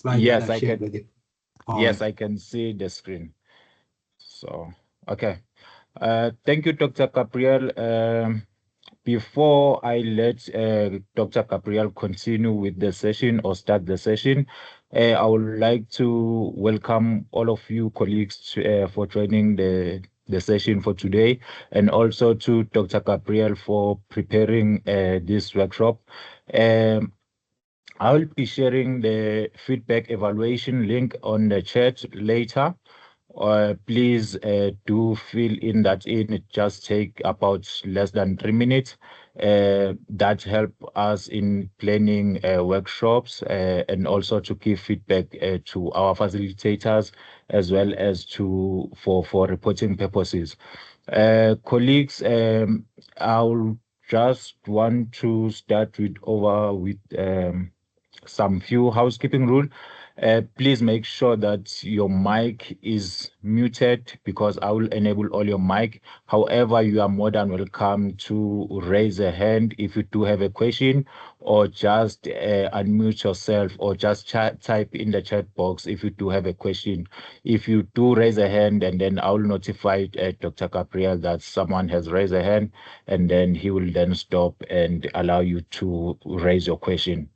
slide Yes, that I've shared with you. Yes, I can see the screen. So, okay. Thank you, Dr. Gabriel. Before I let Dr. Gabriel continue with the session or start the session, I would like to welcome all of you colleagues for joining the session for today, and also to Dr. Gabriel for preparing this workshop. I will be sharing the feedback evaluation link on the chat later. Please do fill in that in. It just take about less than 3 minutes. That help us in planning workshops and also to give feedback to our facilitators as well as to for reporting purposes. Colleagues, I'll just want to start with some few housekeeping rule. Please make sure that your mic is muted because I will enable all your mic. However, you are more than welcome to raise a hand if you do have a question, or just unmute yourself, or just type in the chat box if you do have a question. If you do raise a hand, and then I will notify Dr. Gabriel that someone has raised a hand, and then he will then stop and allow you to raise your question.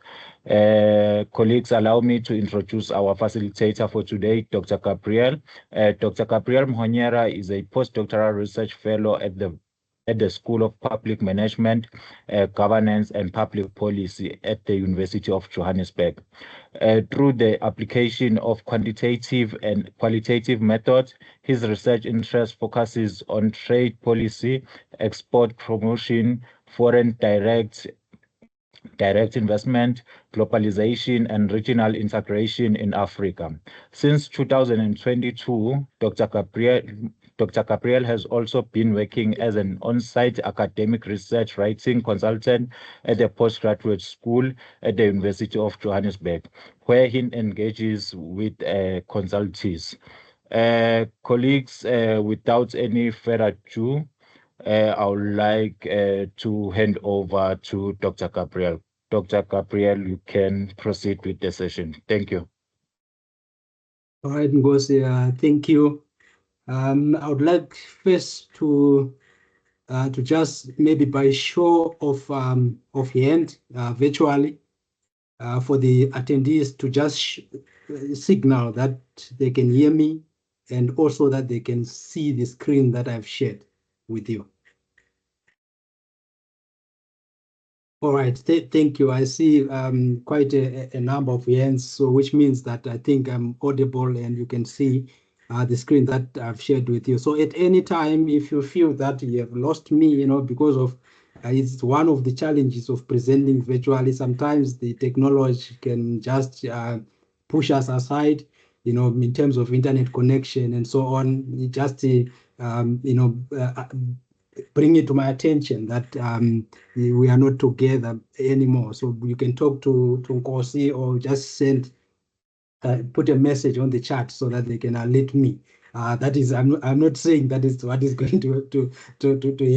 Colleagues, allow me to introduce our facilitator for today, Dr. Gabriel. Dr. Gabriel Mhonyera is a postdoctoral research fellow at the School of Public Management, Governance and Public Policy at the University of Johannesburg. Through the application of quantitative and qualitative methods, his research interest focuses on trade policy, export promotion, foreign direct investment, globalization, and regional integration in Africa. Since 2022, Dr. Gabriel has also been working as an on-site academic research writing consultant at the postgraduate school at the University of Johannesburg, where he engages with consultees. Colleagues, without any further ado, I would like to hand over to Dr. Gabriel. Dr. Gabriel, you can proceed with the session. Thank you. All right, Ngozi, thank you. I would like first to just maybe by show of hand virtually for the attendees to just signal that they can hear me, and also that they can see the screen that I've shared with you. All right, thank you. I see quite a number of hands, so which means that I think I'm audible and you can see the screen that I've shared with you. So at any time, if you feel that you have lost me, because of it's one of the challenges of presenting virtually. Sometimes the technology can just push us aside, in terms of internet connection and so on. It just bring it to my attention that we are not together anymore. So you can talk to Nkosi, or just send, put a message on the chat so that they can alert me. That is, I'm not saying that is what is going to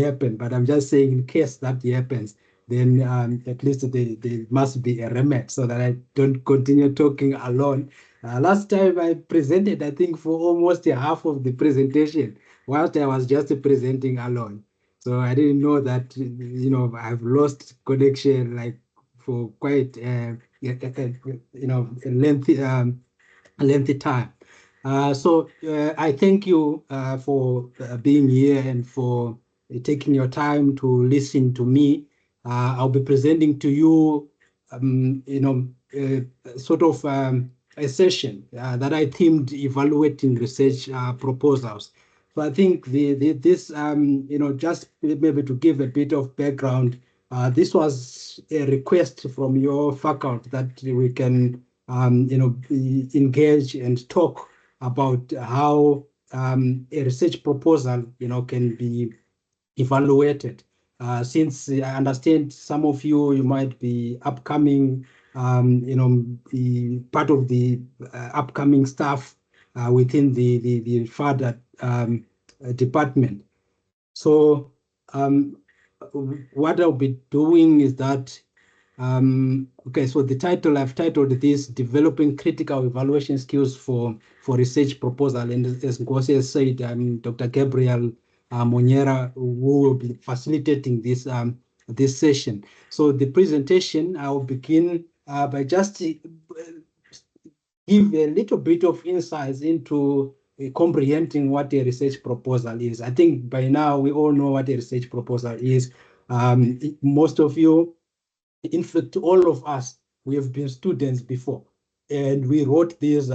happen, but I'm just saying in case that happens, then at least there must be a remedy so that I don't continue talking alone. Last time I presented, I think for almost half of the presentation, whilst I was just presenting alone. So I didn't know that, I've lost connection like for quite, a lengthy time. So I thank you for being here and for taking your time to listen to me. I'll be presenting to you, sort of a session that I themed evaluating research proposals. So I think this, just maybe to give a bit of background, this was a request from your faculty that we can, engage and talk about how a research proposal, can be evaluated. Since I understand some of you might be upcoming, the part of the upcoming staff within the further department. So what I'll be doing is that Okay, so the title, I've titled this Developing Critical Evaluation Skills for Research Proposal. And as Ngozi has said, I'm Dr. Gabriel Monyera, who will be facilitating this, this session. So the presentation, I will begin by just give a little bit of insights into comprehending what a research proposal is. I think by now we all know what a research proposal is. Most of you, in fact, all of us, we have been students before, and we wrote these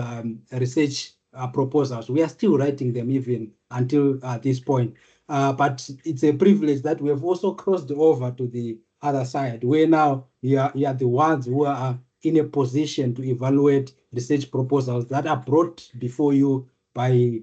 research proposals. We are still writing them even until this point. But it's a privilege that we have also crossed over to the other side, where now you are the ones who are in a position to evaluate research proposals that are brought before you by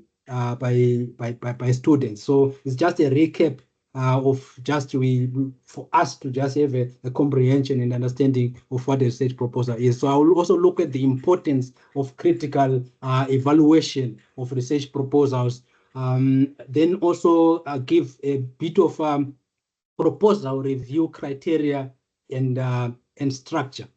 students. So it's just a recap of just for us to just have a comprehension and understanding of what a research proposal is. So I will also look at the importance of critical evaluation of research proposals. Then also give a bit of proposal review criteria and structure.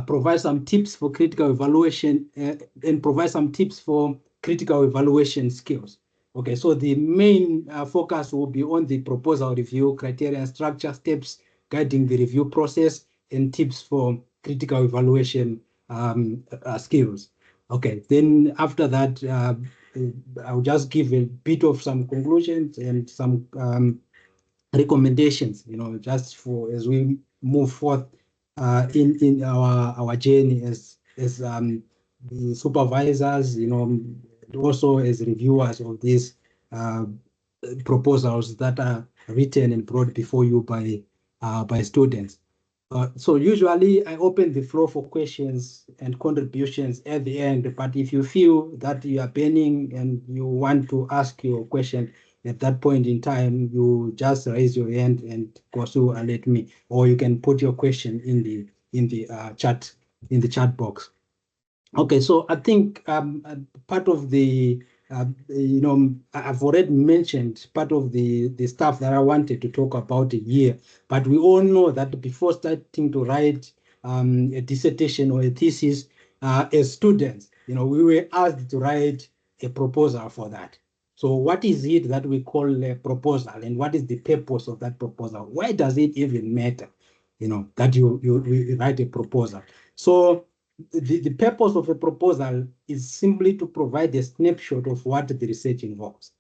Provide some tips for critical evaluation and provide some tips for critical evaluation skills. Okay, so the main focus will be on the proposal review criteria and structure, steps guiding the review process, and tips for critical evaluation skills. Okay, then after that, I'll just give a bit of some conclusions and some recommendations, just for as we move forth in our journey as the supervisors, also as reviewers of these proposals that are written and brought before you by students. So usually I open the floor for questions and contributions at the end, but if you feel that you are burning and you want to ask your question at that point in time, you just raise your hand and Ngozi alert me, or you can put your question in the chat box. Okay, so I think part of the I've already mentioned part of the stuff that I wanted to talk about here, but we all know that before starting to write a dissertation or a thesis, as students, we were asked to write a proposal for that. So what is it that we call a proposal, and what is the purpose of that proposal? Why does it even matter, that we write a proposal? So the purpose of a proposal is simply to provide a snapshot of what the research involves.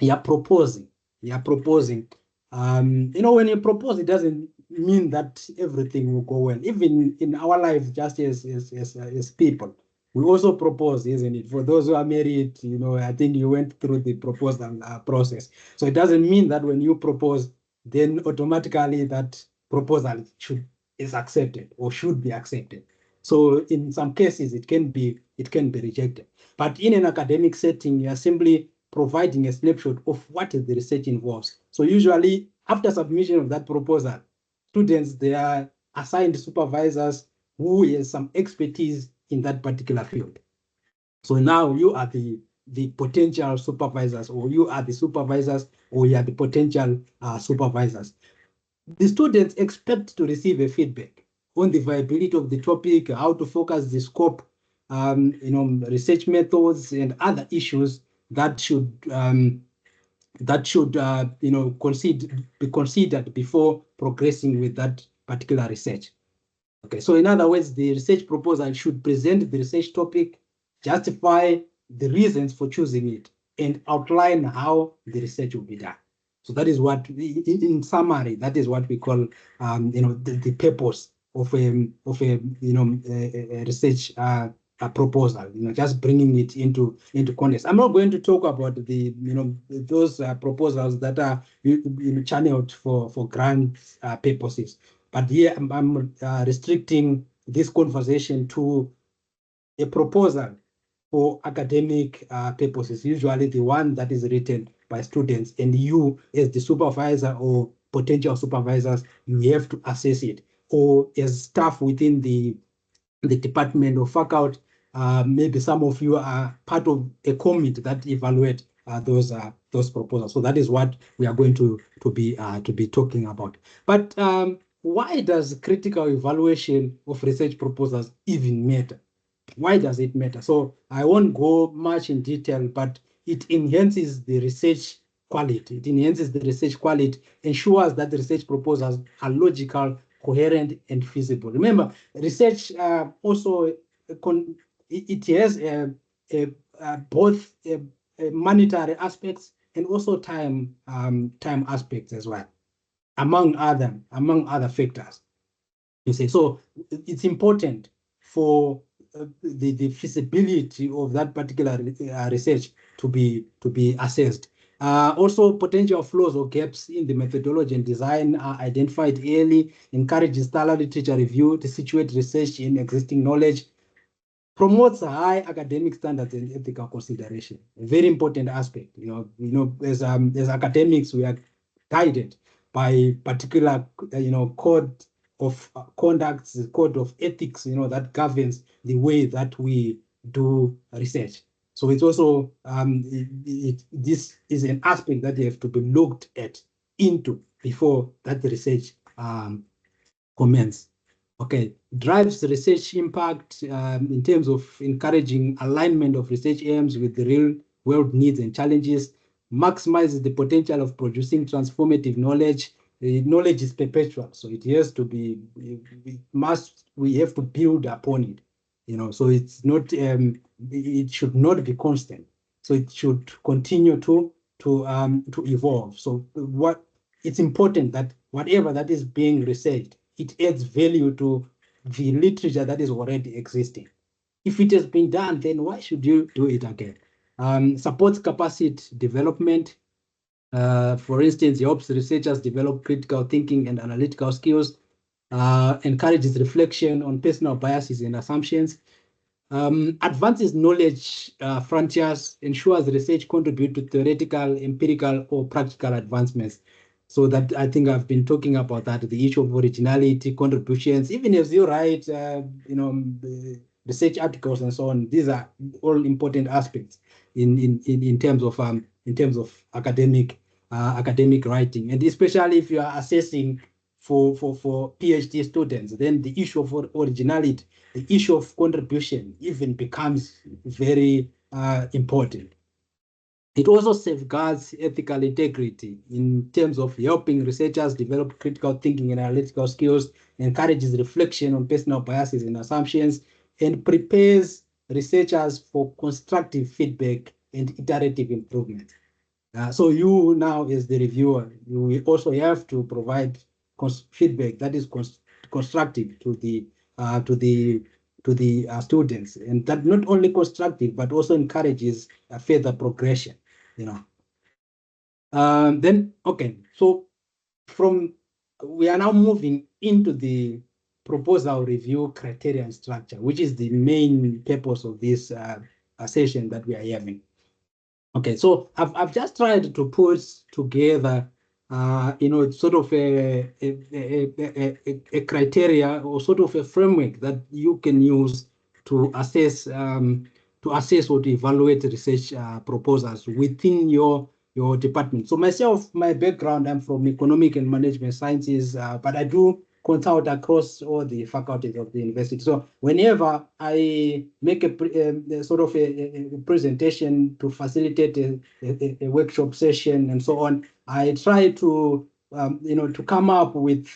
You are proposing. When you propose, it doesn't mean that everything will go well. Even in our life, just as people, we also propose, isn't it? For those who are married, I think you went through the proposal process. So it doesn't mean that when you propose, then automatically that proposal is accepted or should be accepted. So in some cases, it can be rejected. But in an academic setting, you are simply providing a snapshot of what the research involves. So usually, after submission of that proposal, students, they are assigned supervisors who has some expertise in that particular field. So now you are the potential supervisors, or you are the supervisors, or you are the potential supervisors. The students expect to receive a feedback on the viability of the topic, how to focus the scope, research methods, and other issues that should be considered before progressing with that particular research. Okay, so in other words, the research proposal should present the research topic, justify the reasons for choosing it, and outline how the research will be done. So that is what, in summary, that is what we call, the purpose of a research proposal. Just bringing it into context. I'm not going to talk about those proposals that are channeled for grant purposes. But here I'm restricting this conversation to a proposal for academic purposes, usually the one that is written by students, and you as the supervisor or potential supervisors, you have to assess it. Or as staff within the department or faculty, maybe some of you are part of a committee that evaluate those proposals. So that is what we are going to be talking about. But why does critical evaluation of research proposals even matter? Why does it matter? So I won't go much in detail, but it enhances the research quality. It enhances the research quality, ensures that the research proposals are logical, coherent, and feasible. Remember, research also it has both monetary aspects and also time aspects as well, among other factors. You see, so it's important for the feasibility of that particular research to be assessed. Also, potential flaws or gaps in the methodology and design are identified early, encourages thorough literature review to situate research in existing knowledge, promotes high academic standards and ethical consideration. A very important aspect. As academics, we are guided by particular, code of conduct, code of ethics, that governs the way that we do research. So it's also this is an aspect that you have to be looked into before that research commence. Okay, drives research impact in terms of encouraging alignment of research aims with the real world needs and challenges, maximizes the potential of producing transformative knowledge. Knowledge is perpetual, so it has to be, we have to build upon it. So it's not, it should not be constant. So it should continue to evolve. So it's important that whatever that is being researched, it adds value to the literature that is already existing. If it has been done, then why should you do it again? Supports capacity development. For instance, helps researchers develop critical thinking and analytical skills, encourages reflection on personal biases and assumptions, advances knowledge frontiers, ensures research contribute to theoretical, empirical, or practical advancements. So that I think I've been talking about that, the issue of originality, contributions, even as you write, research articles and so on. These are all important aspects in terms of academic writing, and especially if you are assessing for PhD students, then the issue of originality, the issue of contribution even becomes very important. It also safeguards ethical integrity in terms of helping researchers develop critical thinking and analytical skills, encourages reflection on personal biases and assumptions, and prepares researchers for constructive feedback and iterative improvement. So you now, as the reviewer, you also have to provide feedback that is constructive to the students, and that not only constructive but also encourages further progression. Then okay, so we are now moving into the proposal review criteria and structure, which is the main purpose of this session that we are having. Okay, so I've just tried to put together, sort of a criteria or sort of a framework that you can use to assess or to evaluate research proposals within your department. So myself, my background, I'm from economic and management sciences, but I do consult across all the faculties of the university. So whenever I make a sort of a presentation to facilitate a workshop session and so on, I try to to come up with,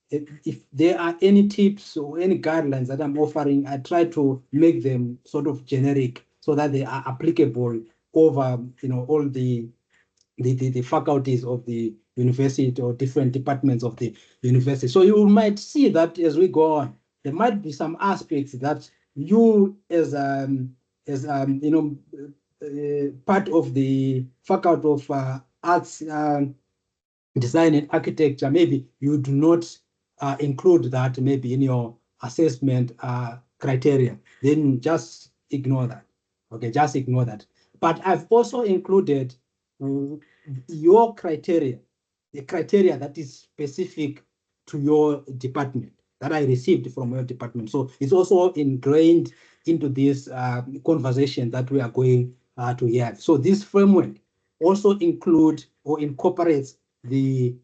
if there are any tips or any guidelines that I'm offering, I try to make them sort of generic so that they are applicable over all the faculties of the university or different departments of the university. So you might see that as we go on, there might be some aspects that you as part of the faculty of arts, design and architecture, maybe you do not include that maybe in your assessment criteria. Then just ignore that. Okay, just ignore that. But I've also included your criteria, the criteria that is specific to your department that I received from your department. So it's also ingrained into this conversation that we are going to have. So this framework also includes or incorporates the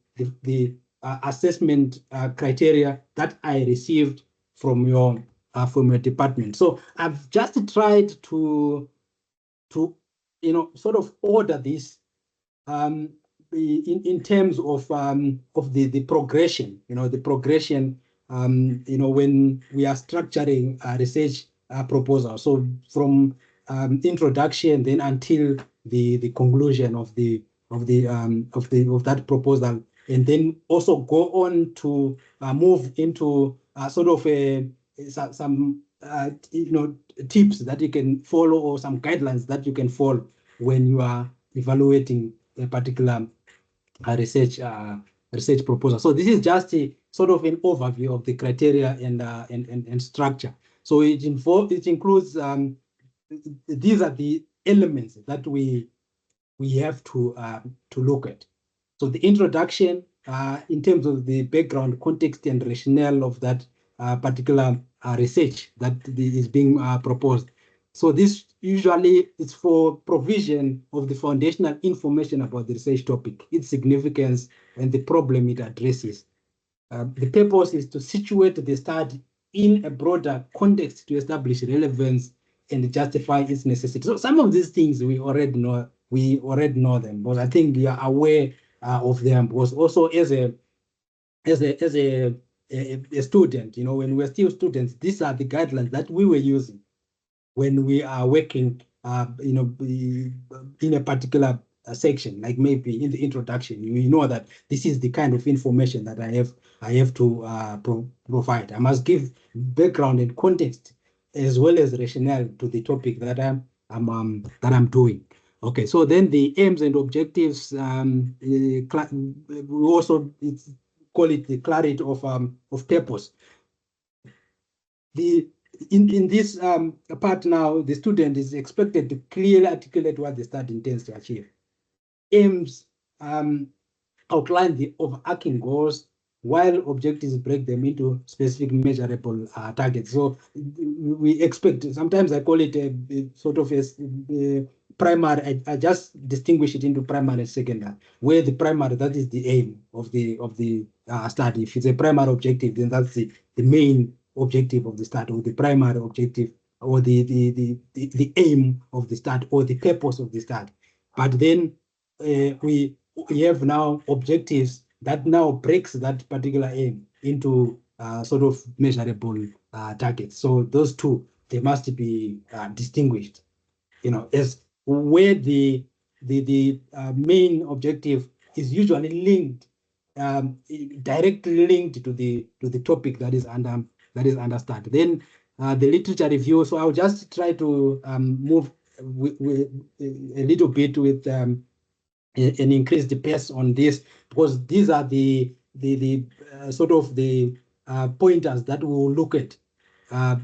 assessment criteria that I received from your department. So I've just tried to sort of order this in terms of the progression, the progression, when we are structuring a research proposal. So from introduction then until the conclusion of that proposal, and then also go on to move into sort of some tips that you can follow, or some guidelines that you can follow when you are evaluating a particular research proposal. So this is just a sort of an overview of the criteria and structure. So it includes these are the elements that we have to look at. So the introduction, in terms of the background, context, and rationale of that particular research that is being proposed. So this usually is for provision of the foundational information about the research topic, its significance, and the problem it addresses. The purpose is to situate the study in a broader context to establish relevance and justify its necessity. So some of these things we already know them, but I think we are aware of them, because also as a student, when we're still students, these are the guidelines that we were using when we are working, in a particular section, like maybe in the introduction. You know that this is the kind of information that I have to provide. I must give background and context as well as rationale to the topic that I'm doing. Okay, so then the aims and objectives, we also call it the clarity of purpose. In this part now, the student is expected to clearly articulate what the study intends to achieve. Aims outline the overarching goals, while objectives break them into specific measurable targets. So we expect, sometimes I call it a sort of a primary. I just distinguish it into primary and secondary, where the primary, that is the aim of the study. If it's a primary objective, then that's the main objective of the study, or the primary objective, or the aim of the study, or the purpose of the study. But then we have now objectives that now breaks that particular aim into sort of measurable targets. So those two, they must be distinguished, as where the main objective is usually linked, directly linked to the topic that is under study. Then the literature review. So I'll just try to move with a little bit with an increased pace on this, because these are the sort of the pointers that we will look at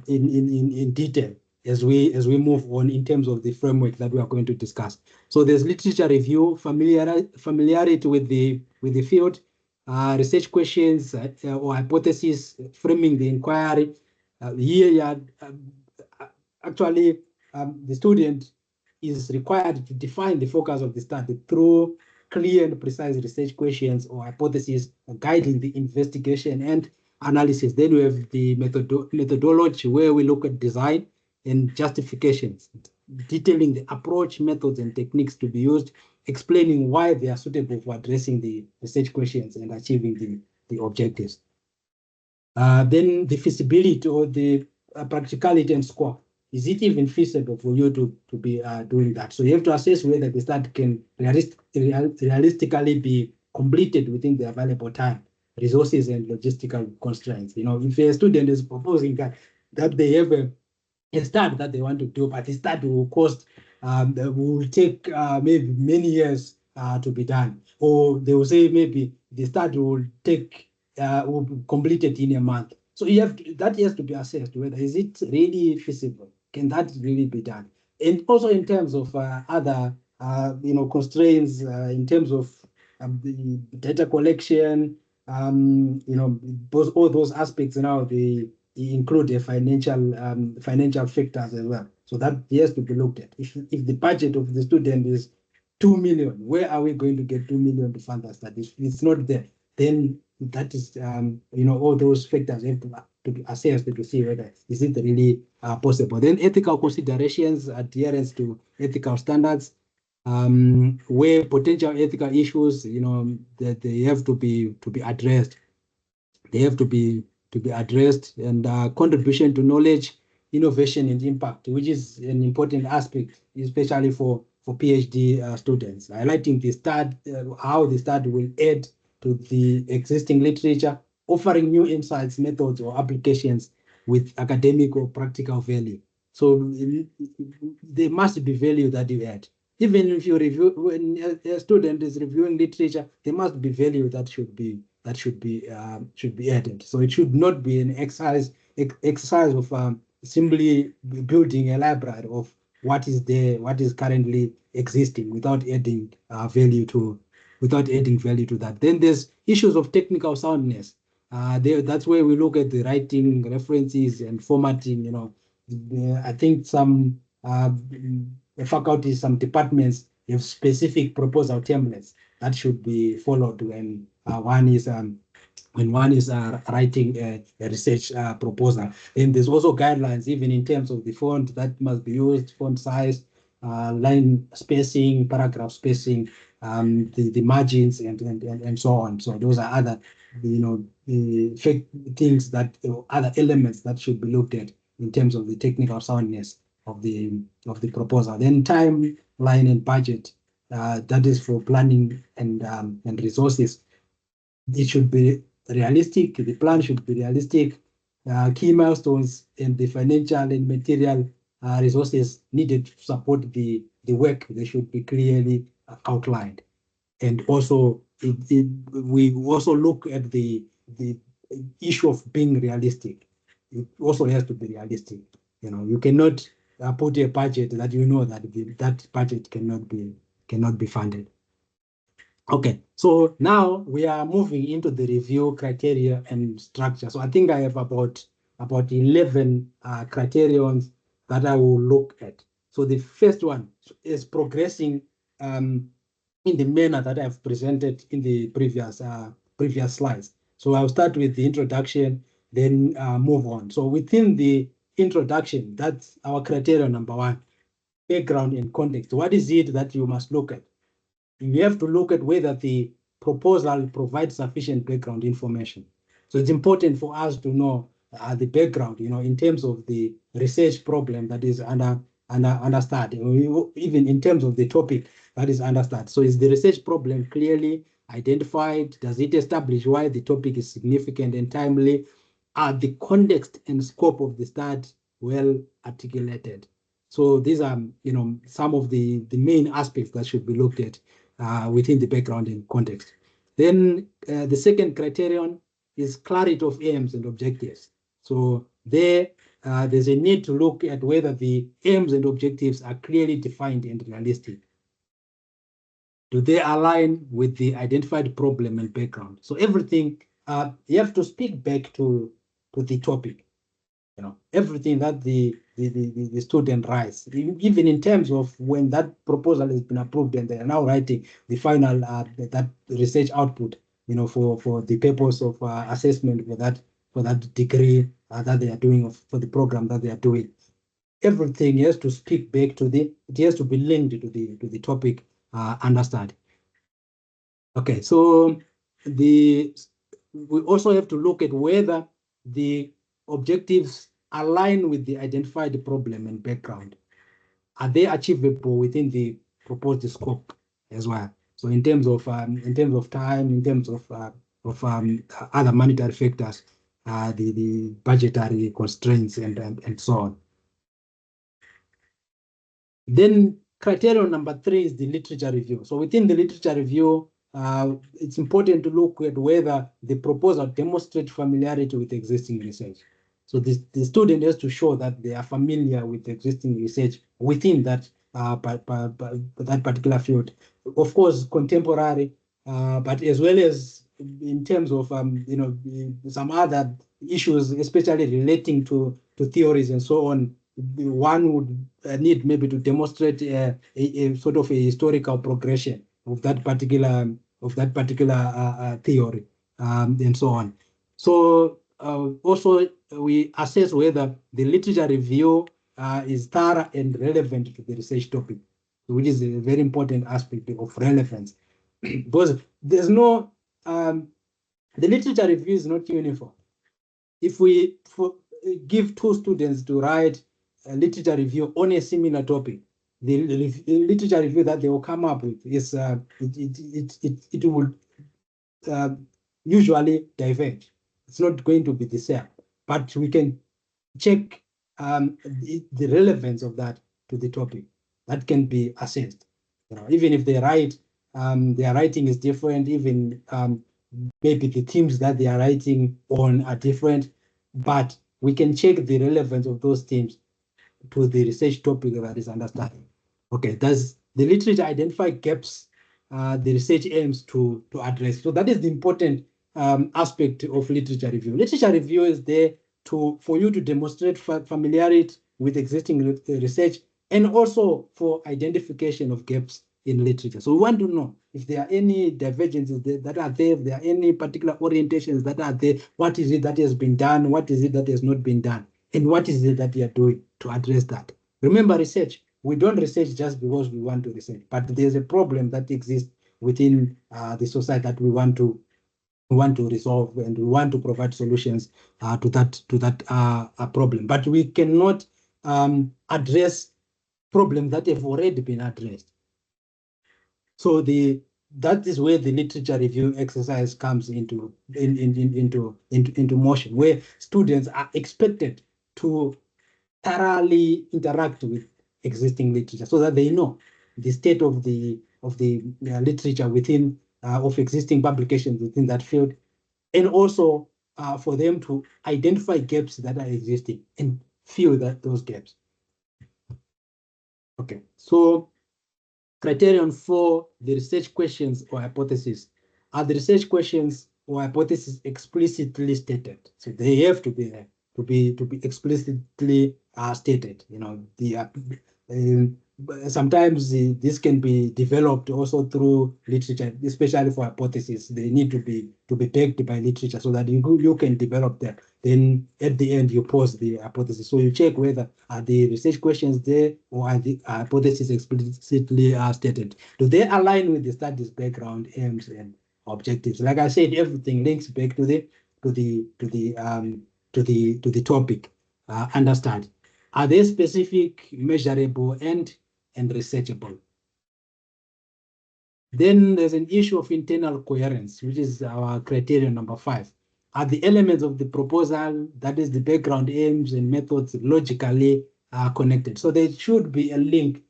in detail as we move on in terms of the framework that we are going to discuss. So there's literature review, familiarity with the field, research questions or hypotheses, framing the inquiry. Here, actually, the student is required to define the focus of the study through clear and precise research questions or hypotheses guiding the investigation and analysis. Then we have the methodology, where we look at design and justifications, detailing the approach, methods, and techniques to be used, explaining why they are suitable for addressing the research questions and achieving the objectives. Then the feasibility, or the practicality and scope. Is it even feasible for you to be doing that? So you have to assess whether the study can realistically be completed within the available time, resources, and logistical constraints. If a student is proposing that they have a study that they want to do, but the study will cost, will take maybe many years to be done, or they will say maybe the study will take will be completed in a month. So that has to be assessed, whether is it really feasible? Can that really be done? And also in terms of other constraints, in terms of the data collection, both all those aspects now, they include the financial factors as well. So that has to be looked at. If the budget of the student is 2 million, where are we going to get 2 million to fund that study? If it's not there, then that is, all those factors have to be assessed to see whether is it really possible. Then ethical considerations, adherence to ethical standards, where potential ethical issues, that they have to be addressed. They have to be addressed, and contribution to knowledge, innovation, and impact, which is an important aspect, especially for PhD students. Highlighting how the study will add to the existing literature, offering new insights, methods, or applications with academic or practical value. So there must be value that you add. Even if you review, when a student is reviewing literature, there must be value that should be added. So it should not be an exercise of simply building a library of what is there, what is currently existing, without adding value to that. Then there's issues of technical soundness. That's where we look at the writing, references, and formatting. I think some faculties, some departments have specific proposal templates that should be followed when one is writing a research proposal. And there's also guidelines, even in terms of the font that must be used, font size, line spacing, paragraph spacing, the margins, and so on. So those are other, things that, other elements that should be looked at in terms of the technical soundness of the proposal. Then timeline and budget, that is for planning and resources. It should be realistic. The plan should be realistic. Key milestones and the financial and material resources needed to support the work, they should be clearly outlined. And also, we also look at the issue of being realistic. It also has to be realistic. You cannot put a budget that that budget cannot be funded. Okay, so now we are moving into the review criteria and structure. So I think I have about 11 criterions that I will look at. So the first one is progressing in the manner that I've presented in the previous slides. So I'll start with the introduction, then move on. So within the introduction, that's our criteria number one: background and context. What is it that you must look at? You have to look at whether the proposal provides sufficient background information. So it's important for us to know the background, in terms of the research problem that is under study, even in terms of the topic that is under study. So is the research problem clearly identified? Does it establish why the topic is significant and timely? Are the context and scope of the study well articulated? So these are, some of the main aspects that should be looked at within the background and context. Then the second criterion is clarity of aims and objectives. So there's a need to look at whether the aims and objectives are clearly defined and realistic. Do they align with the identified problem and background? So everything, you have to speak back to the topic. Everything that the student writes, even in terms of when that proposal has been approved and they are now writing the final that research output, for the purpose of assessment for that degree that they are doing, for the program that they are doing. Everything has to speak back to it has to be linked to the topic under study. Okay, so we also have to look at whether the objectives align with the identified problem and background. Are they achievable within the proposed scope as well? So in terms of time, in terms of other monetary factors, the budgetary constraints and so on. Then criterion number 3 is the literature review. So within the literature review, it's important to look at whether the proposal demonstrates familiarity with existing research. So the student has to show that they are familiar with existing research within that particular field. Of course, contemporary, but as well as in terms of some other issues, especially relating to theories and so on. One would need maybe to demonstrate a sort of a historical progression of that particular theory. and so on. So also we assess whether the literature review is thorough and relevant to the research topic, which is a very important aspect of relevance. Because there's no, the literature review is not uniform. If we give two students to write a literature review on a similar topic, the literature review that they will come up with is it will usually diverge. It's not going to be the same, but we can check the relevance of that to the topic. That can be assessed. Even if they write, their writing is different, even maybe the themes that they are writing on are different, but we can check the relevance of those themes to the research topic that is under study. Okay, does the literature identify gaps the research aims to address? So that is the important aspect of literature review. Literature review is there for you to demonstrate familiarity with existing research and also for identification of gaps in literature. So we want to know if there are any divergences that are there, if there are any particular orientations that are there, what is it that has been done, what is it that has not been done, and what is it that you are doing to address that. Remember, research, we don't research just because we want to research, but there's a problem that exists within the society that we want to resolve, and we want to provide solutions to that problem. But we cannot address problems that have already been addressed. So that is where the literature review exercise comes into motion, where students are expected to thoroughly interact with existing literature so that they know the state of the literature within of existing publications within that field, and also for them to identify gaps that are existing and fill those gaps. Okay, so criterion for the research questions or hypotheses. Are the research questions or hypotheses explicitly stated? So they have to be explicitly stated. Sometimes this can be developed also through literature, especially for hypotheses. They need to be backed by literature so that you can develop them. Then at the end, you pose the hypothesis. So you check whether are the research questions there or are the hypotheses explicitly stated. Do they align with the study's background, aims, and objectives? Like I said, everything links back to the topic under study. Are they specific, measurable, and researchable? Then there's an issue of internal coherence, which is our criterion number 5. Are the elements of the proposal, that is the background, aims, and methods, logically connected? So there should be a link.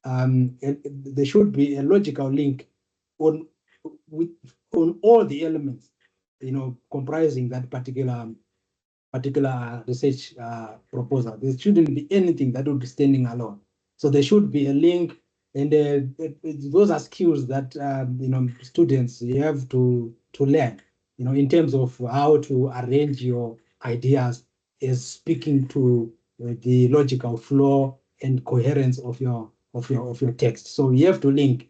There should be a logical link on all the elements, comprising that particular research proposal. There shouldn't be anything that would be standing alone. So there should be a link, and those are skills that students have to learn, in terms of how to arrange your ideas as speaking to the logical flow and coherence of your text. So you have to link.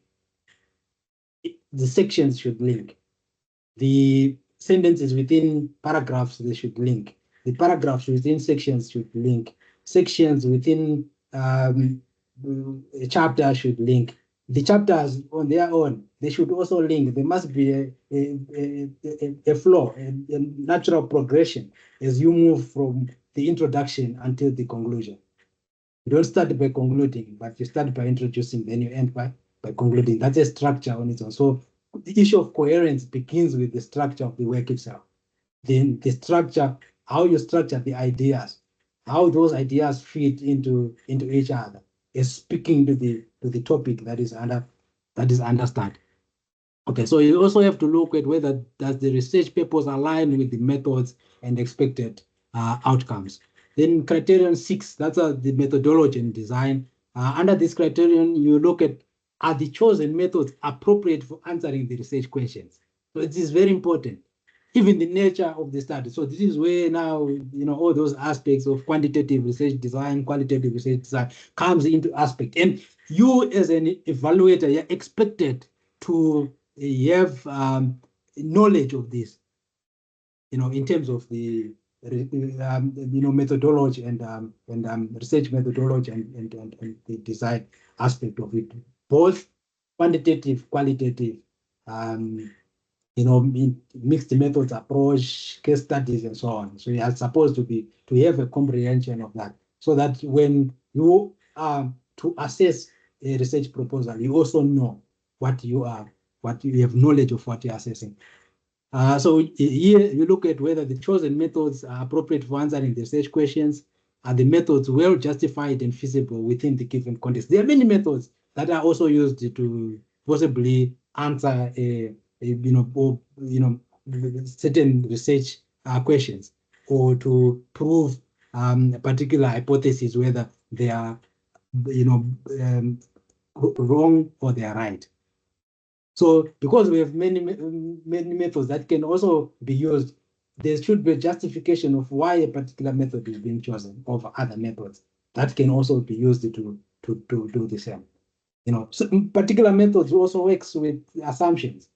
The sections should link. The sentences within paragraphs, they should link. The paragraphs within sections should link. Sections within a chapter should link. The chapters on their own, they should also link. There must be a flow, a natural progression as you move from the introduction until the conclusion. You don't start by concluding, but you start by introducing, then you end by concluding. That's a structure on its own. So the issue of coherence begins with the structure of the work itself. Then the structure, how you structure the ideas, how those ideas fit into each other, is speaking to the topic that is understood. Okay, so you also have to look at whether does the research purpose align with the methods and expected outcomes. Then criterion 6, that's the methodology and design. Under this criterion, you look at, are the chosen methods appropriate for answering the research questions? So it is very important, even the nature of the study. So this is where now, all those aspects of quantitative research design, qualitative research design comes into aspect. And you as an evaluator, you're expected to have knowledge of this. in terms of the methodology and research methodology and the design aspect of it, both quantitative, qualitative, mixed methods approach, case studies, and so on. So you are supposed to have a comprehension of that, so that when you are to assess a research proposal, you also know what you have knowledge of what you're assessing. So here you look at whether the chosen methods are appropriate for answering the research questions. Are the methods well justified and feasible within the given context? There are many methods that are also used to possibly answer certain research questions, or to prove a particular hypothesis, whether they are wrong or they are right. So because we have many methods that can also be used, there should be a justification of why a particular method is being chosen over other methods that can also be used to do the same. So particular methods also works with assumptions.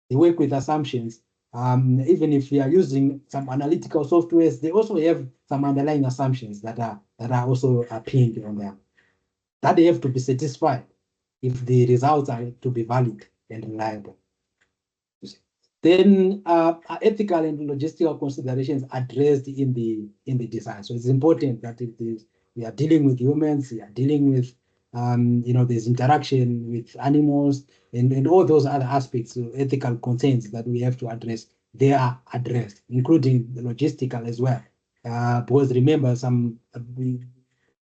They work with assumptions. Even if we are using some analytical softwares, they also have some underlying assumptions that are also pinned on them, that they have to be satisfied if the results are to be valid and reliable. Then ethical and logistical considerations addressed in the design. So it's important that we are dealing with humans, we are dealing with there's interaction with animals, and all those other aspects of ethical concerns that we have to address, they are addressed, including the logistical as well. Because remember,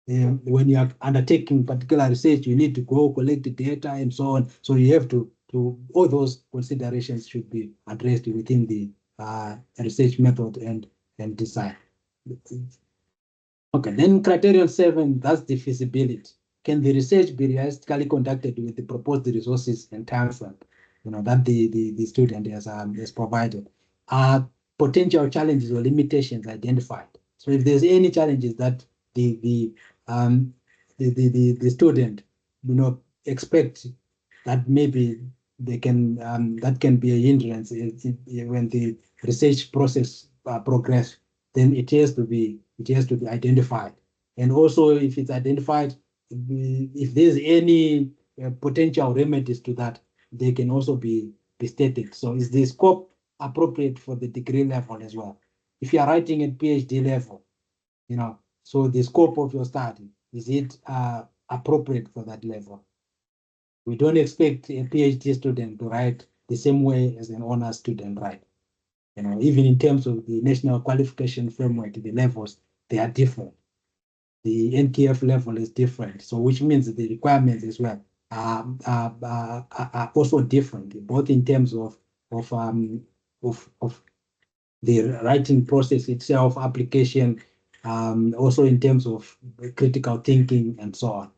when you are undertaking particular research, you need to go collect the data and so on. So you have to all those considerations should be addressed within the research method and design. Okay, then criterion 7, that's the feasibility. Can the research be realistically conducted with the proposed resources and time frame, that the student has provided? Potential challenges or limitations identified. So if there's any challenges that the student expect that maybe they can that can be a hindrance when the research process progress, then it has to be identified. And also, if it's identified, if there's any potential remedies to that, they can also be stated. So is the scope appropriate for the degree level as well? If you are writing at PhD level, so the scope of your study, is it appropriate for that level? We don't expect a PhD student to write the same way as an honors student write. Even in terms of the National Qualification Framework, the levels, they are different. The NQF level is different, so which means the requirements as well are also different, both in terms of the writing process itself, application, also in terms of critical thinking and so on.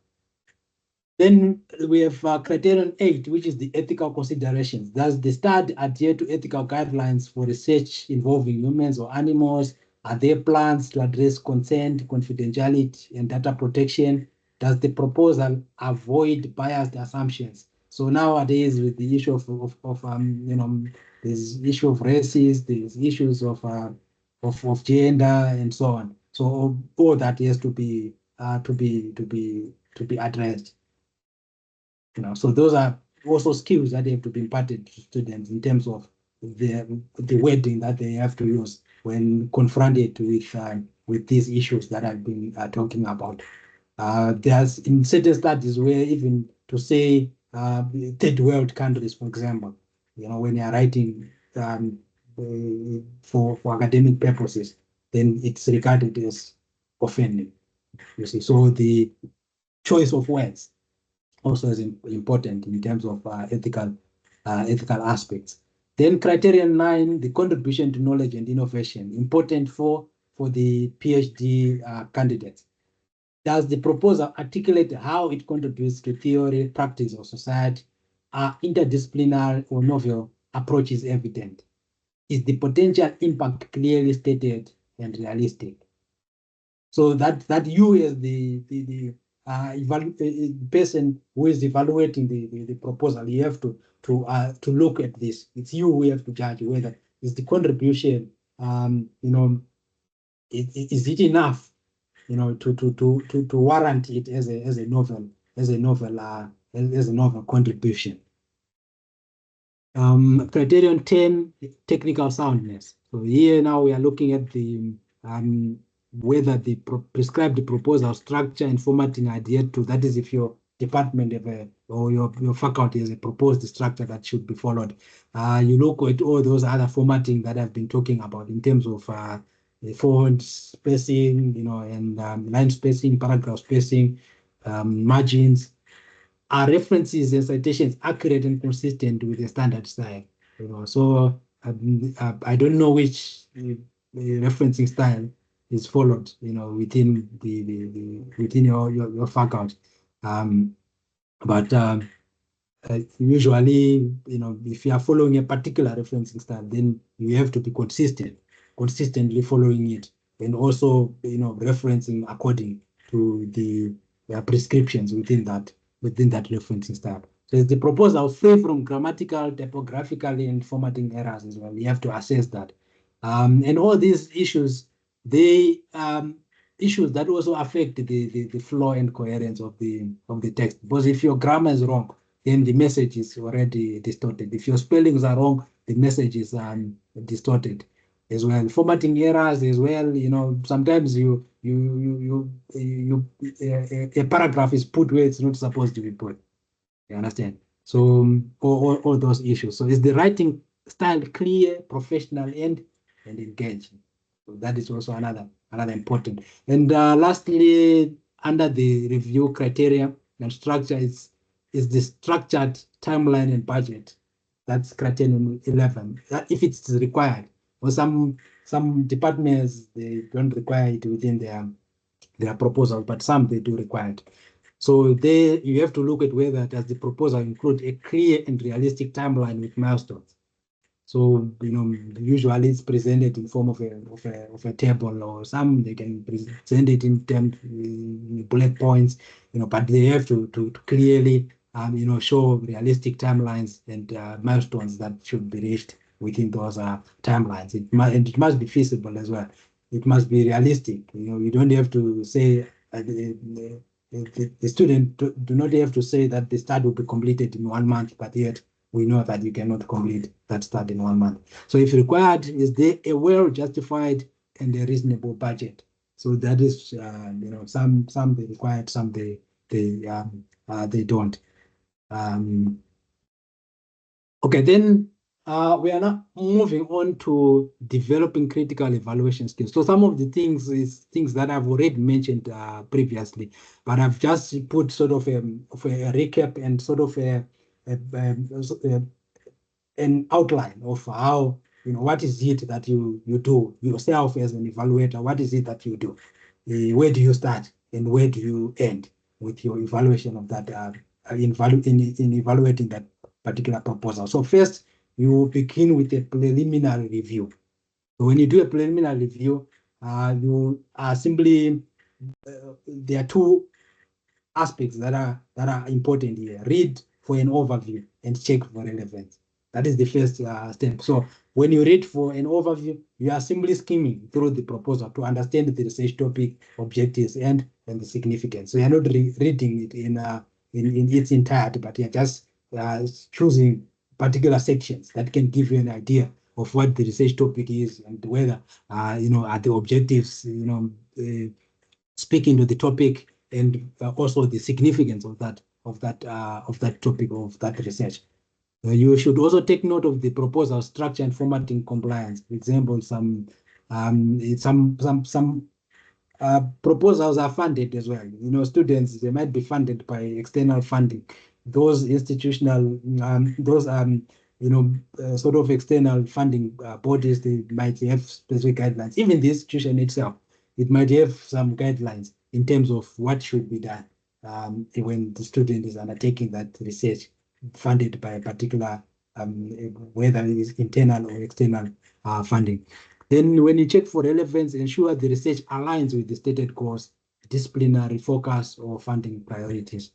Then we have criterion 8, which is the ethical considerations. Does the study adhere to ethical guidelines for research involving humans or animals? Are there plans to address consent, confidentiality, and data protection? Does the proposal avoid biased assumptions? So nowadays, with the issue of there's issue of races, there's issues of gender, and so on. So all that has to be addressed. So those are also skills that have to be imparted to students in terms of the wording that they have to use when confronted with these issues that I've been talking about. There's in certain studies where even to say third world countries, for example, when you're writing for academic purposes, then it's regarded as offending. You see, so the choice of words also is important in terms of ethical aspects. Then criterion 9, the contribution to knowledge and innovation, important for the PhD candidates. Does the proposal articulate how it contributes to theory, practice, or society? Are interdisciplinary or novel approaches evident? Is the potential impact clearly stated and realistic? So that you as the person who is evaluating the proposal, you have to look at this. It's you who have to judge whether is the contribution, is it enough, to warrant it as a novel contribution. Criterion 10, technical soundness. So here now we are looking at the whether the prescribed proposal structure and formatting adhered to, that is, if your department or your faculty has a proposed structure that should be followed. You look at all those other formatting that I've been talking about in terms of the font spacing, and line spacing, paragraph spacing, margins. Are references and citations accurate and consistent with the standard style? So I don't know which referencing style is followed, within within your faculty, but usually, if you are following a particular referencing style, then you have to be consistently following it, and also, referencing according to the prescriptions within that referencing style. So is the proposal free from grammatical, typographical, and formatting errors as well? You have to assess that. And all these issues, they issues that also affect the flow and coherence of the text. Because if your grammar is wrong, then the message is already distorted. If your spellings are wrong, the message is distorted as well. Formatting errors as well. Sometimes a paragraph is put where it's not supposed to be put. You understand? So all those issues. So is the writing style clear, professional, and engaging? So that is also another important. And lastly, under the review criteria and structure is the structured timeline and budget. That's criterion 11. If it's required, or some departments, they don't require it within their proposal, but some they do require it. So there you have to look at whether does the proposal include a clear and realistic timeline with milestones. So usually it's presented in form of a table, or some they can present it in terms bullet points, but they have to clearly show realistic timelines and milestones that should be reached within those timelines. It must be feasible as well. It must be realistic. You don't have to say the student do not have to say that the study will be completed in 1 month, but yet we know that you cannot complete that study in 1 month. So if required, is there a well-justified and a reasonable budget? So that is, some they required, some they don't. Okay, then we are now moving on to developing critical evaluation skills. So some of the things that I've already mentioned previously, but I've just put sort of a recap and sort of an outline of how, what is it that you do yourself as an evaluator? What is it that you do? Where do you start and where do you end with your evaluation of that, in evaluating that particular proposal? So first, you begin with a preliminary review. So when you do a preliminary review, you are simply, there are two aspects that are important here. Read for an overview and check for relevance. That is the first step. So when you read for an overview, you are simply skimming through the proposal to understand the research topic, objectives, and the significance. So you're not reading it in its entirety, but you're just choosing particular sections that can give you an idea of what the research topic is and whether are the objectives speaking to the topic, and also the significance of that topic, of that research. You should also take note of the proposal structure and formatting compliance. For example, some proposals are funded as well. Students, they might be funded by external funding. Those institutional, sort of external funding bodies, they might have specific guidelines. Even the institution itself, it might have some guidelines in terms of what should be done when the student is undertaking that research funded by a particular, whether it is internal or external funding. Then when you check for relevance, ensure the research aligns with the stated goals, disciplinary focus, or funding priorities.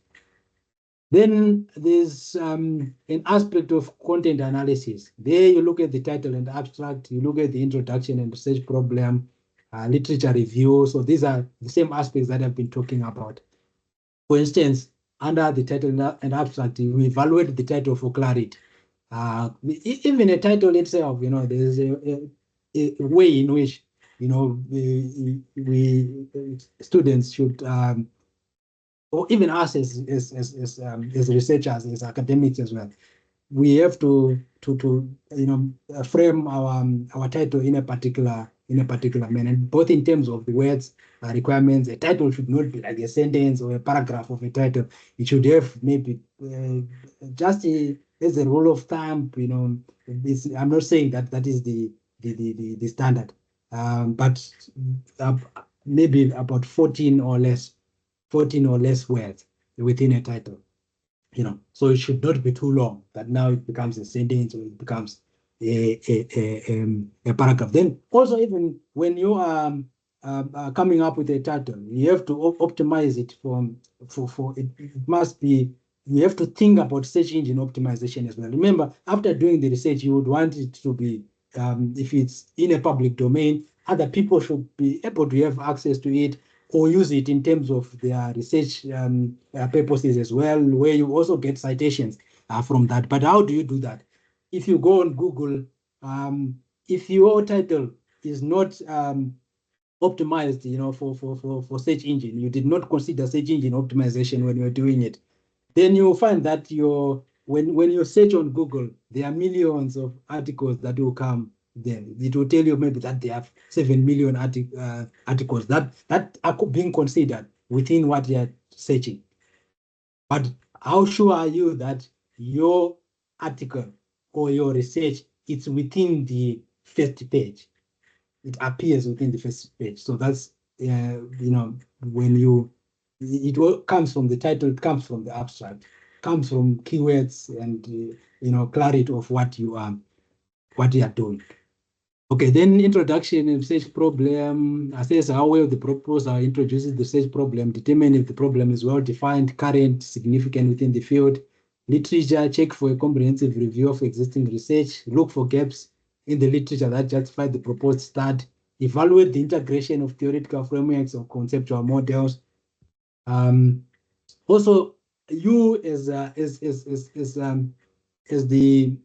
Then there's an aspect of content analysis. There you look at the title and abstract, you look at the introduction and research problem, literature review. So these are the same aspects that I've been talking about. For instance, under the title and abstract, we evaluate the title for clarity. Even a title itself, there's a way in which, we students should, or even us as researchers, as academics as well, we have to frame our title in a particular manner, both in terms of the words requirements. A title should not be like a sentence or a paragraph of a title. It should have maybe just as a rule of thumb. I'm not saying that is the standard, but maybe about 14 or less words within a title. So it should not be too long that now it becomes a sentence or it becomes a paragraph. Then also, even when you are coming up with a title, you have to optimize it it must be, you have to think about search engine optimization as well. Remember, after doing the research, you would want it to be, if it's in a public domain, other people should be able to have access to it, or use it in terms of their research purposes as well, where you also get citations from that. But how do you do that? If you go on Google, if your title is not optimized, for search engine, you did not consider search engine optimization when you're doing it, then you'll find that when you search on Google, there are millions of articles that will come there. It will tell you maybe that they have 7 million articles that are being considered within what they are searching. But how sure are you that your article or your research is within the first page? It appears within the first page. So that's when it all comes from the title, it comes from the abstract, comes from keywords and clarity of what you are doing. Okay, then introduction and research problem. Assess how well the proposal introduces the research problem. Determine if the problem is well defined, current, significant within the field. Literature, check for a comprehensive review of existing research. Look for gaps in the literature that justify the proposed start. Evaluate the integration of theoretical frameworks or conceptual models. Also, you as the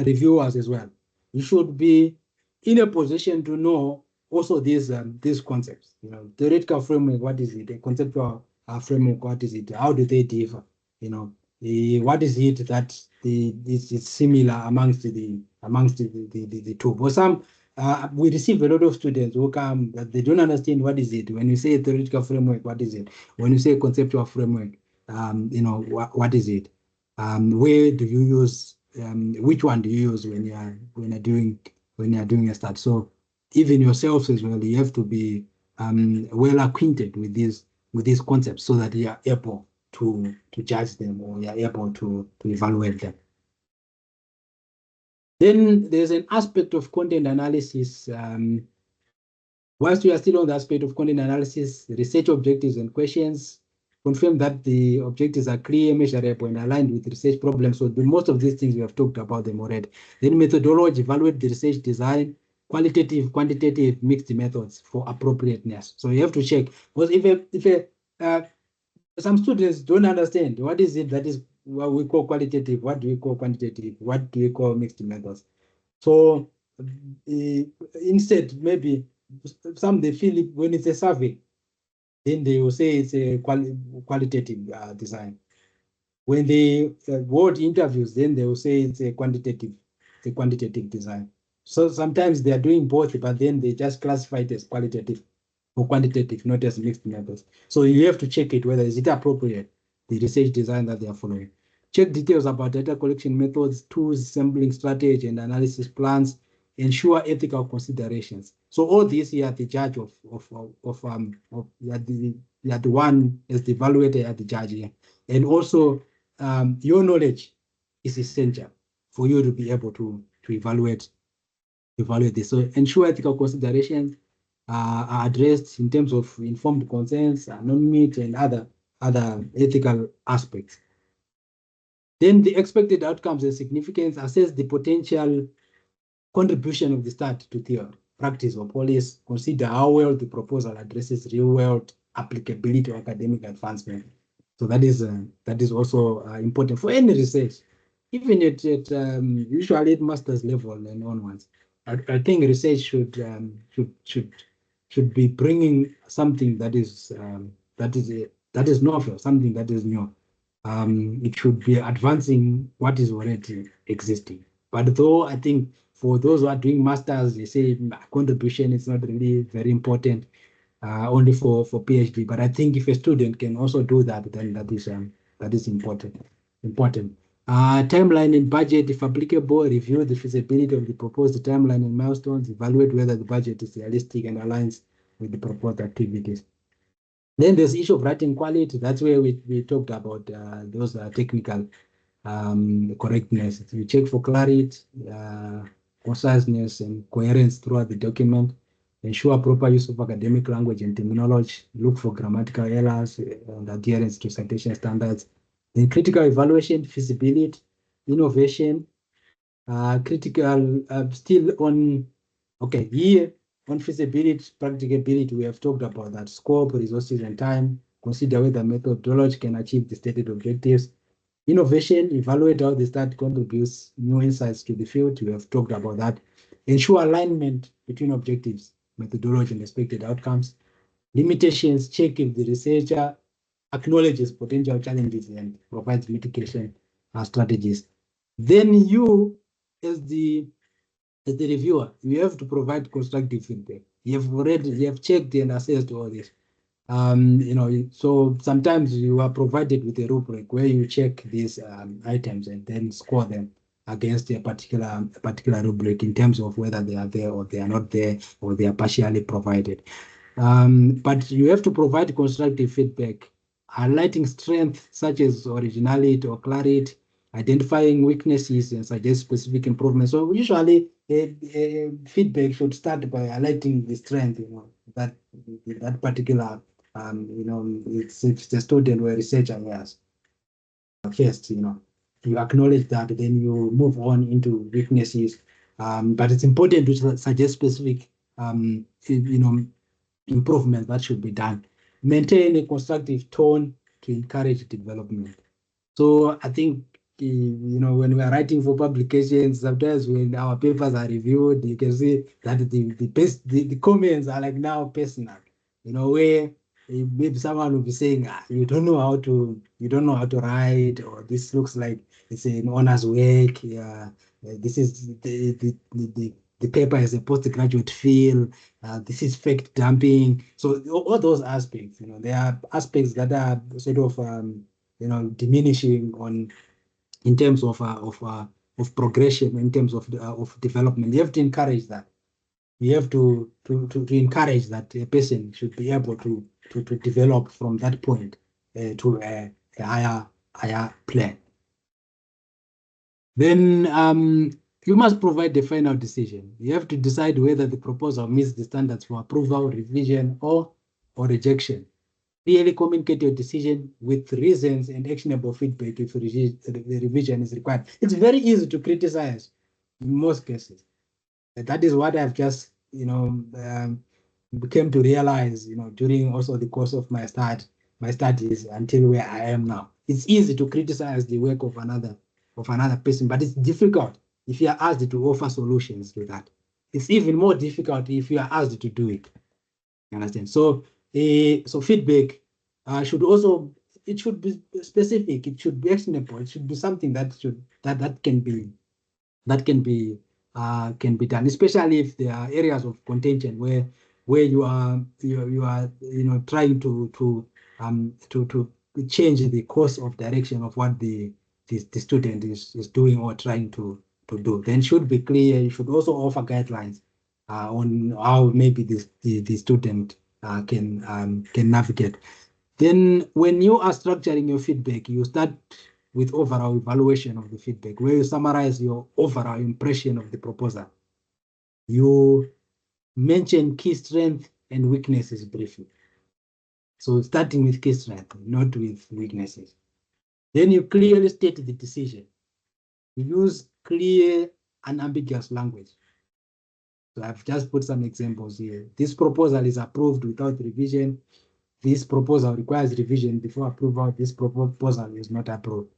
reviewers as well, you should be in a position to know also these concepts. Theoretical framework, what is it? A conceptual framework, what is it? How do they differ? What is it that is similar amongst the two? For some, we receive a lot of students who come that they don't understand what is it. When you say theoretical framework, what is it? When you say conceptual framework, what is it? Where do you use? Which one do you use when you're doing a start? So even yourselves as well, you have to be well acquainted with these concepts so that you are able to judge them, or you are able to evaluate them. Then there's an aspect of content analysis. Whilst we are still on the aspect of content analysis, research objectives and questions, confirm that the objectives are clear, measurable, and aligned with research problems. So most of these things we have talked about them already. Then methodology, evaluate the research design, qualitative, quantitative, mixed methods for appropriateness. So you have to check, because if some students don't understand what is it that is what we call qualitative, what do we call quantitative, what do we call mixed methods. So instead, maybe some they feel it when it's a survey, then they will say it's a qualitative design. When they hold interviews, then they will say it's a quantitative design. So sometimes they are doing both, but then they just classify it as qualitative or quantitative, not as mixed methods. So you have to check it whether is it appropriate, the research design that they are following. Check details about data collection methods, tools, sampling strategy, and analysis plans. Ensure ethical considerations. So all these, you are the judge of you are the one as the evaluator, you are the judge here. And also your knowledge is essential for you to be able to evaluate this. So ensure ethical considerations are addressed in terms of informed consent, anonymity, and other ethical aspects. Then the expected outcomes and significance, assess the potential contribution of the start to theory, practice, or policy, consider how well the proposal addresses real-world applicability or academic advancement. So that is also important for any research, even at usually at master's level and onwards. I think research should be bringing something that is novel, something that is new. It should be advancing what is already existing. But though I think for those who are doing masters, they say contribution is not really very important, only for PhD. But I think if a student can also do that, then that is important. Timeline and budget, if applicable, review the feasibility of the proposed timeline and milestones, evaluate whether the budget is realistic and aligns with the proposed activities. Then there's the issue of writing quality. That's where we talked about those technical correctness. You check for clarity, conciseness, and coherence throughout the document. Ensure proper use of academic language and terminology. Look for grammatical errors and adherence to citation standards. Then critical evaluation, feasibility, innovation, critical still on, okay, here on feasibility, practicability, we have talked about that. Scope, resources, and time. Consider whether methodology can achieve the stated objectives. Innovation, evaluate how the start contributes new insights to the field. We have talked about that. Ensure alignment between objectives, methodology, and expected outcomes. Limitations, check if the researcher acknowledges potential challenges and provides mitigation strategies. Then you, as the reviewer, you have to provide constructive feedback. You have checked and assessed all this. So sometimes you are provided with a rubric where you check these items and then score them against a particular rubric in terms of whether they are there or they are not there, or they are partially provided. But you have to provide constructive feedback, highlighting strengths such as originality or clarity, identifying weaknesses and suggest specific improvements. So usually feedback should start by highlighting the strength, that particular, it's a student or a researcher, yes. First, you acknowledge that, then you move on into weaknesses. But it's important to suggest specific, improvement that should be done. Maintain a constructive tone to encourage development. So I think, when we are writing for publications, sometimes when our papers are reviewed, you can see that the comments are like now personal, where maybe someone will be saying, you don't know how to write, or this looks like it's an honors work. Yeah, this is the paper has a postgraduate feel. This is fact dumping. So all those aspects, there are aspects that are sort of diminishing in terms of progression, in terms of development. You have to encourage that. You have to encourage that a person should be able to develop from that point to a higher plan. Then you must provide the final decision. You have to decide whether the proposal meets the standards for approval, revision, or rejection. Clearly communicate your decision with reasons and actionable feedback if the revision is required. It's very easy to criticize in most cases. That is what I've just, came to realize, during also the course of my studies until where I am now. It's easy to criticize the work of another person, but it's difficult if you are asked to offer solutions to that. It's even more difficult if you are asked to do it. You understand? So feedback should also, it should be specific, it should be actionable, it should be something that can be done, especially if there are areas of contention where you are trying to change the course of direction of what the student is doing or trying to do. Then should be clear. You should also offer guidelines on how maybe the student can navigate. Then when you are structuring your feedback, you start with overall evaluation of the feedback, where you summarize your overall impression of the proposal. You mention key strengths and weaknesses briefly. So starting with key strengths, not with weaknesses. Then you clearly state the decision. You use clear, unambiguous language. So I've just put some examples here. This proposal is approved without revision. This proposal requires revision before approval. This proposal is not approved.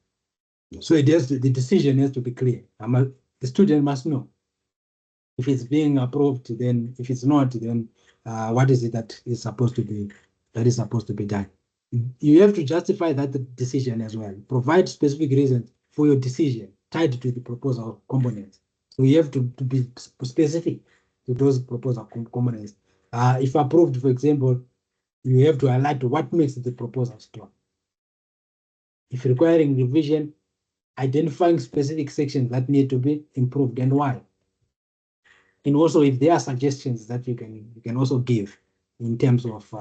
So the decision has to be clear. The student must know if it's being approved. Then, if it's not, then what is it that is supposed to be done? You have to justify that decision as well. Provide specific reasons for your decision tied to the proposal components. So you have to be specific to those proposal components. If approved, for example, you have to highlight what makes the proposal strong. If requiring revision, identifying specific sections that need to be improved and why. And also, if there are suggestions that you can also give in terms of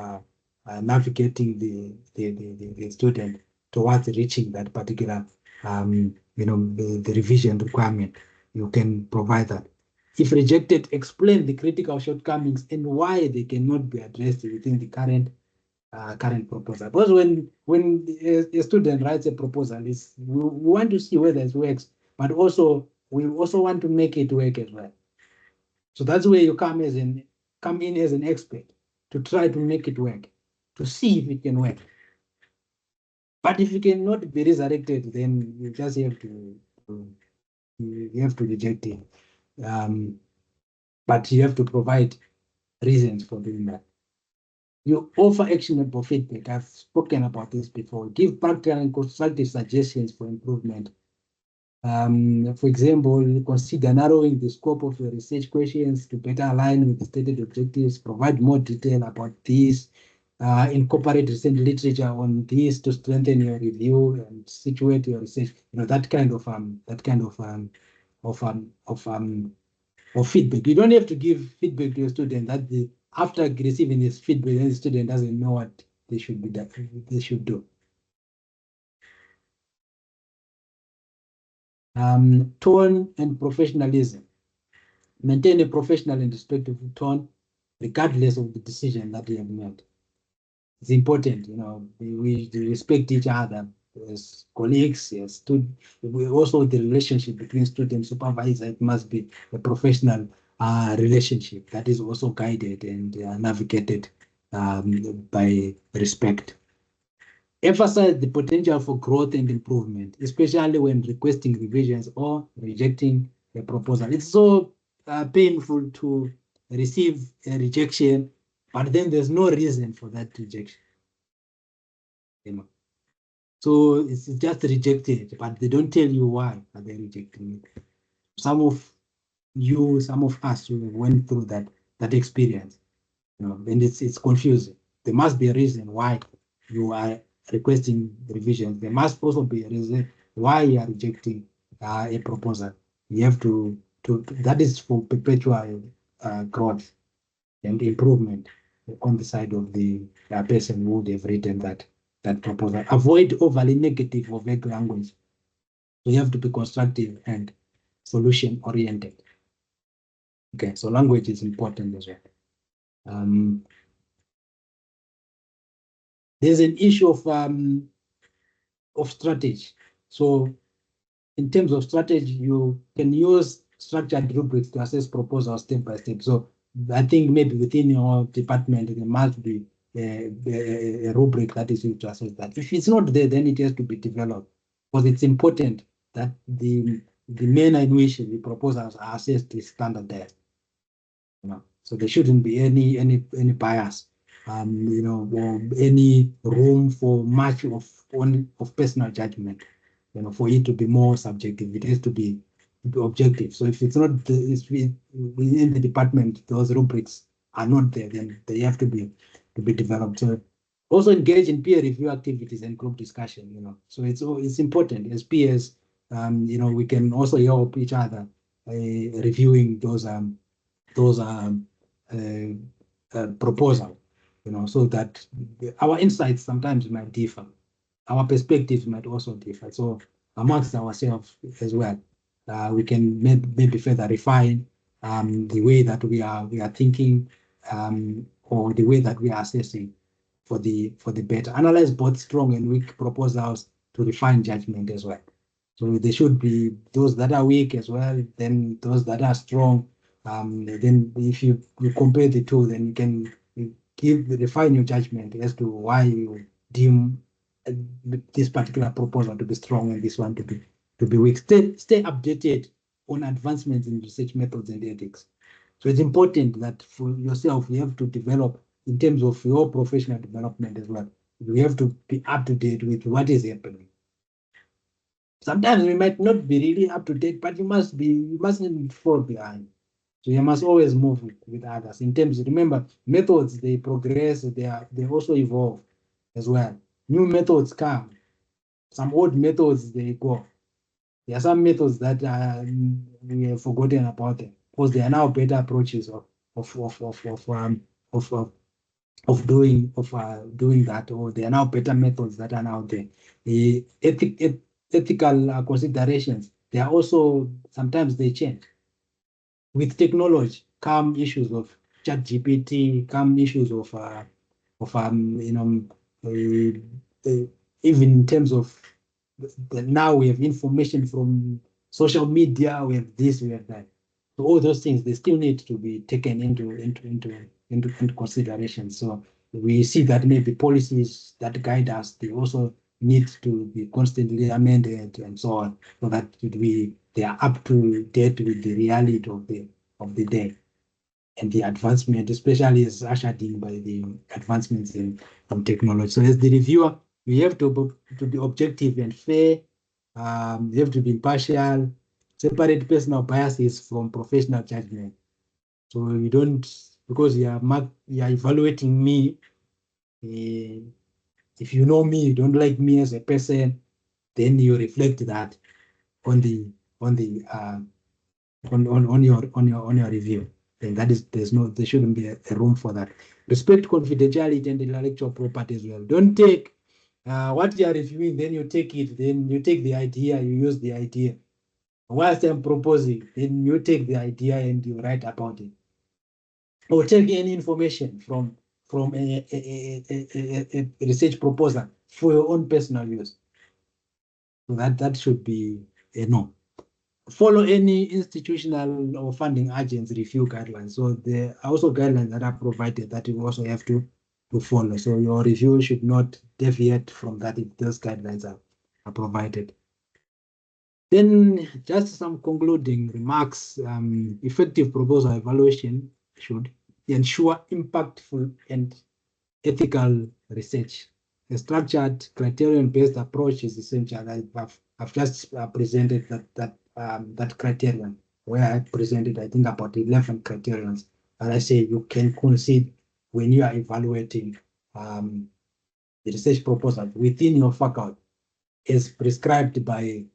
navigating the student towards reaching that particular the revision requirement, you can provide that. If rejected, explain the critical shortcomings and why they cannot be addressed within the current proposal. Because when a student writes a proposal, we want to see whether it works, but also we also want to make it work as well. So that's where you come in as an expert to try to make it work, to see if it can work. But if it cannot be resurrected, then you just have to reject it. But you have to provide reasons for doing that. You offer actionable feedback. I've spoken about this before. Give practical and constructive suggestions for improvement. For example, consider narrowing the scope of your research questions to better align with the stated objectives. Provide more detail about this. Incorporate recent literature on this to strengthen your review and situate your research. That kind of feedback. You don't have to give feedback to your student that after receiving this feedback, then the student doesn't know what they should do. Tone and professionalism. Maintain a professional and respectful tone, regardless of the decision that you have made. It's important, we respect each other as colleagues, as students. Also, the relationship between student and supervisor, it must be a professional relationship that is also guided and navigated by respect. Emphasize the potential for growth and improvement, especially when requesting revisions or rejecting a proposal. It's so painful to receive a rejection, but then there's no reason for that rejection. So it's just rejected, but they don't tell you why are they rejecting it. Some of us who went through that experience, and it's confusing. There must be a reason why you are requesting revisions. There must also be a reason why you are rejecting a proposal. You have to that is for perpetual growth and improvement on the side of the person who would have written that proposal. Avoid overly negative or vague language. So you have to be constructive and solution oriented. Okay, so language is important as well. There's an issue of strategy. So in terms of strategy, you can use structured rubrics to assess proposals step by step. So I think maybe within your department, there must be a rubric that is used to assess that. If it's not there, then it has to be developed, because it's important that the manner in which the proposals are assessed is standardized. So there shouldn't be any bias, or any room for much of personal judgment. For it to be more subjective, it has to be objective. So if it's not within the department, those rubrics are not there, then they have to be developed. So also engage in peer review activities and group discussion. So it's important as peers. We can also help each other reviewing those proposal, so that our insights sometimes might differ. Our perspectives might also differ. So amongst ourselves as well, we can maybe further refine the way that we are thinking, or the way that we are assessing for the better. Analyze both strong and weak proposals refine judgment as well. So there should be those that are weak as well, then those that are strong. Then if you compare the two, then you can refine your judgment as to why you deem this particular proposal to be strong and this one to be weak. Stay updated on advancements in research methods and ethics. So it's important that for yourself, you have to develop in terms of your professional development as well. You have to be up to date with what is happening. Sometimes we might not be really up to date, but you mustn't fall behind. So you must always move with others. In terms, remember, methods, they progress, they also evolve as well. New methods come. Some old methods, they go. There are some methods that we have forgotten about them because there are now better approaches of doing that, or there are now better methods that are now there. Ethical considerations, they are also sometimes they change. With technology come issues of ChatGPT, come issues of even in terms of now we have information from social media, we have this, we have that. So all those things, they still need to be taken into consideration. So we see that maybe policies that guide us, they also need to be constantly amended and so on, so that they are up to date with the reality of the day and the advancement, especially as ushered in by the advancements in technology. So as the reviewer, we have to be objective and fair. You have to be impartial, separate personal biases from professional judgment. So you don't, because you are evaluating me. If you know me, you don't like me as a person, then you reflect that on your review. Then there shouldn't be a room for that. Respect confidentiality and intellectual property as well. Don't take what you are reviewing, then you take it, then you take the idea, you use the idea. Whilst I'm proposing, then you take the idea and you write about it. Or take any information from a research proposal for your own personal use. So that should be a no. Follow any institutional or funding agents review guidelines. So there are also guidelines that are provided that you also have to follow. So your review should not deviate from that if those guidelines are provided. Then just some concluding remarks. Effective proposal evaluation should ensure impactful and ethical research. A structured criterion-based approach is essential. I've just presented that criterion where I presented, I think, about 11 criterions. And I say you can consider when you are evaluating the research proposal within your faculty as prescribed by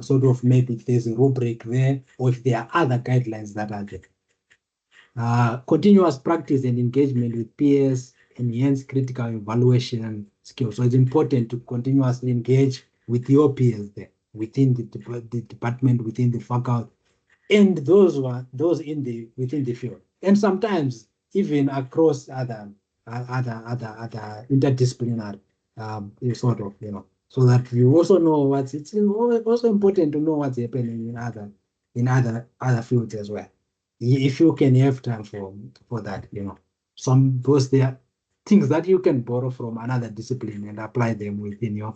sort of maybe if there's a rubric there or if there are other guidelines that are there. Continuous practice and engagement with peers enhance critical evaluation skills. So it's important to continuously engage with your peers there within the department, within the faculty, and those within the field, and sometimes even across other interdisciplinary sort of, so that you also know it's also important to know what's happening in other fields as well. If you can have time for that, because there are things that you can borrow from another discipline and apply them within your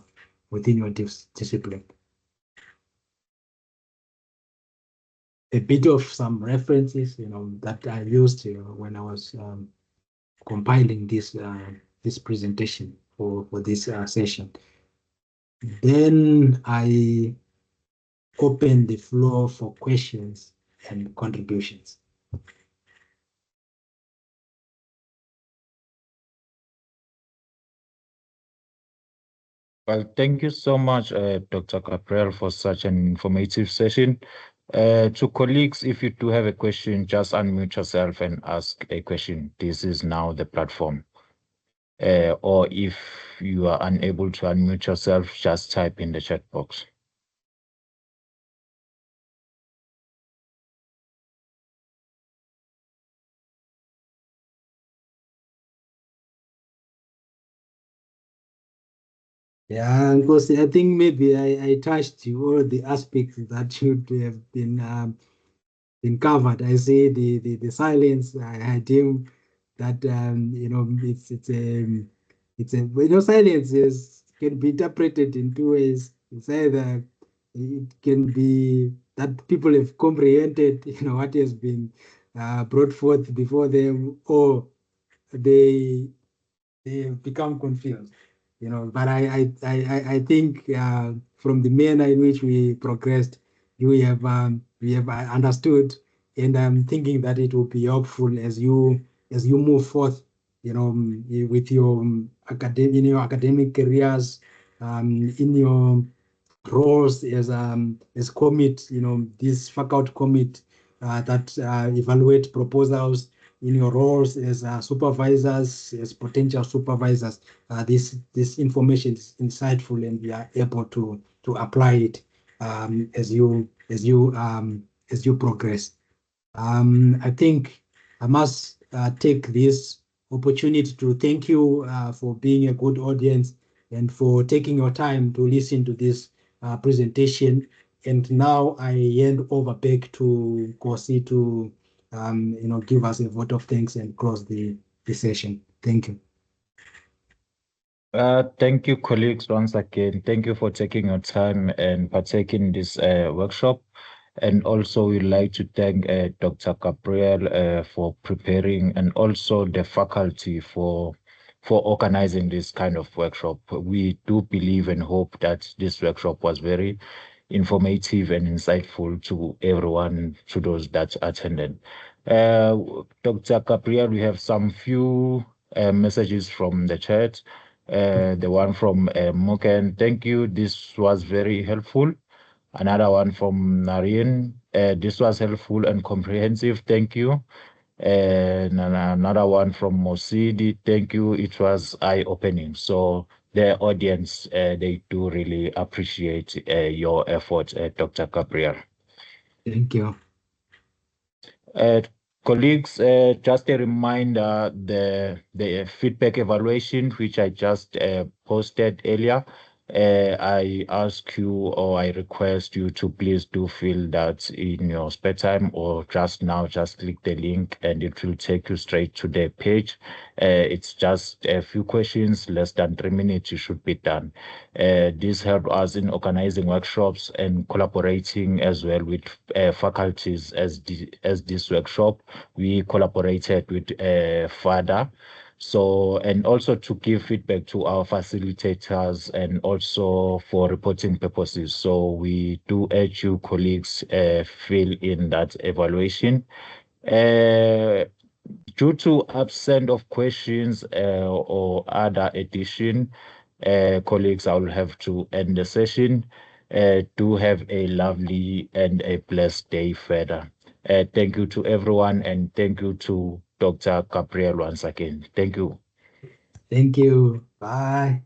discipline. A bit of some references, that I used when I was compiling this presentation for this session. Then I open the floor for questions and contributions. Well, thank you so much, Dr. Gabriel, for such an informative session. To colleagues, if you do have a question, just unmute yourself and ask a question. This is now the platform. Or if you are unable to unmute yourself, just type in the chat box. Yeah, because I think maybe I touched all the aspects that should have been covered. I say the silence. I deem that silence can be interpreted in two ways. It's either it can be that people have comprehended what has been brought forth before them, or they they become confused. But I think from the manner in which we progressed, we have understood, and I'm thinking that it will be helpful as you move forth, with your academic careers, in your roles as commit, this faculty commit that evaluate proposals, in your roles as supervisors, as potential supervisors. This information is insightful, and we are able to apply it as you progress. I think I must take this opportunity to thank you for being a good audience and for taking your time to listen to this presentation. And now I hand over back to Kosi to give us a vote of thanks and close the session. Thank you. Thank you, colleagues, once again. Thank you for taking your time and partaking in this workshop. And also, we'd like to thank Dr. Gabriel for preparing, and also the faculty for organizing this kind of workshop. We do believe and hope that this workshop was very informative and insightful to everyone, to those that attended. Dr. Gabriel, we have some few messages from the chat. The one from Moken, thank you. This was very helpful. Another one from Narien, this was helpful and comprehensive. Thank you. And another one from Mosidi, thank you. It was eye-opening. So the audience, they do really appreciate your effort, Dr. Gabriel. Thank you. Colleagues, just a reminder, the feedback evaluation, which I just posted earlier, I ask you, or I request you to please do fill that in your spare time, or just now, just click the link and it will take you straight to the page. It's just a few questions, less than 3 minutes, you should be done. This helps us in organizing workshops and collaborating as well with faculties as this workshop. We collaborated with FADA. So, and also to give feedback to our facilitators and also for reporting purposes. So we do urge you, colleagues, fill in that evaluation. Due to absence of questions or other addition, colleagues, I will have to end the session. Do have a lovely and a blessed day further. Thank you to everyone, and thank you to Dr. Gabriel once again. Thank you. Thank you. Bye.